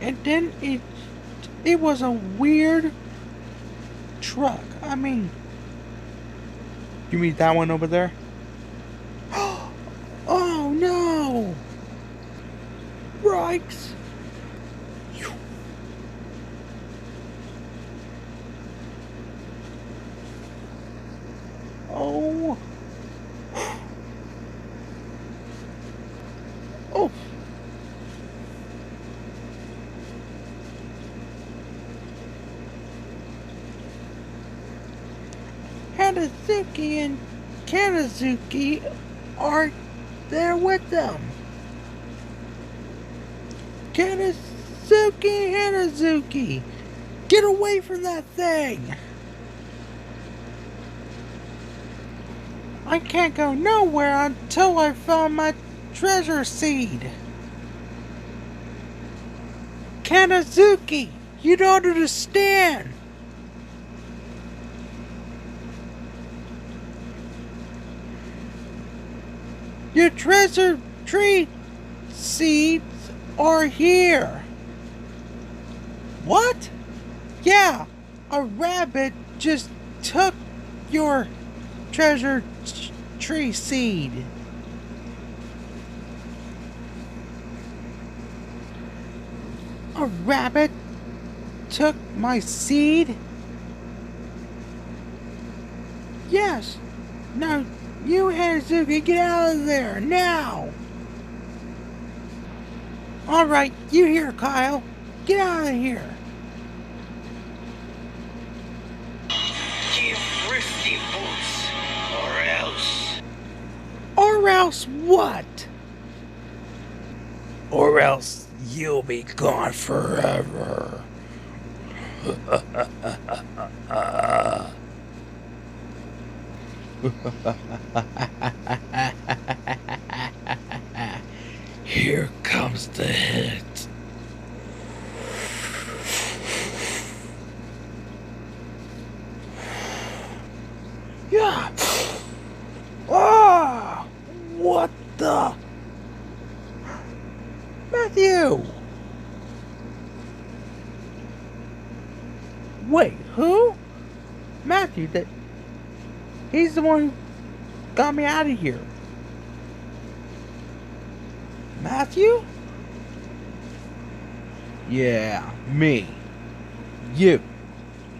And then it was a weird truck. I mean, you mean that one over there? Oh no! Brakes! Oh! Oh! Hanazuki and Kiazuki are there with them. Kiazuki, Hanazuki, get away from that thing! I can't go nowhere until I found my treasure seed. Hanazuki, you don't understand. Your treasure tree seeds are here. What? Yeah, a rabbit just took your treasure tree seed. A rabbit took my seed? Yes. Now, you Hanazuki, get out of there, now! Alright, you here, Kyle. Get out of here. Give risky boots, or else. Or else what? Or else you'll be gone forever. Here comes the hit. Yeah. Ah! What the? Matthew! Wait, who? Matthew, he's the one who got me out of here. Matthew? Yeah, me. You.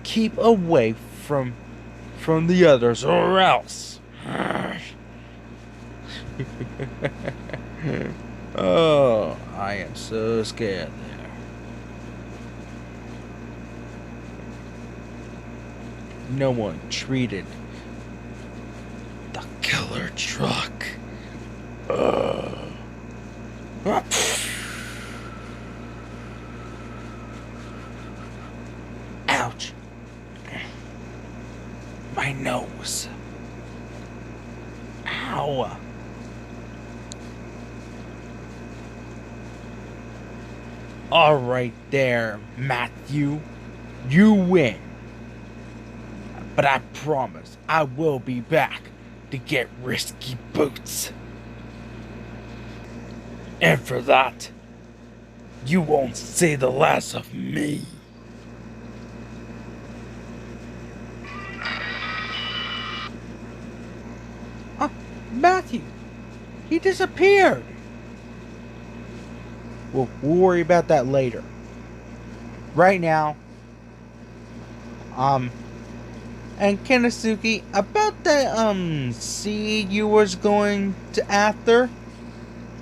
Keep away from the others or else. Oh, I am so scared there. No one treated the killer truck. Ouch. My nose. Ow. All right there, Matthew. You win. But I promise I will be back to get risky boots. And for that, you won't see the last of me. Matthew, he disappeared. We'll worry about that later. Right now, and Kiazuki, about that seed you was going to after.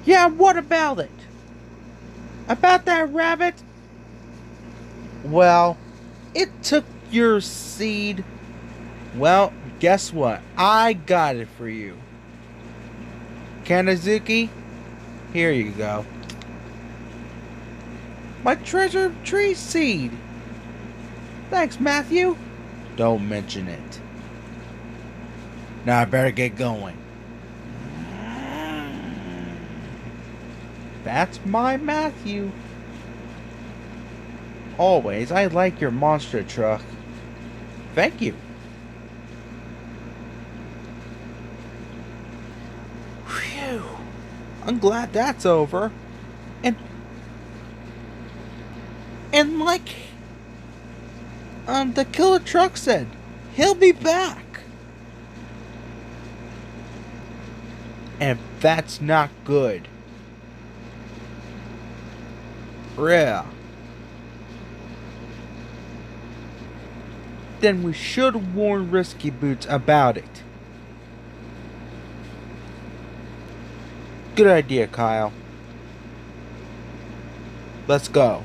Yeah, what about it? About that rabbit? Well, it took your seed. Well, guess what? I got it for you. Hanazuki, here you go. My treasure tree seed. Thanks, Matthew. Don't mention it. Now I better get going. That's my Matthew. Always, I like your monster truck. Thank you. Phew. I'm glad that's over. And And like the killer truck said, he'll be back. And that's not good. Yeah. Then we should warn Risky Boots about it. Good idea, Kyle. Let's go.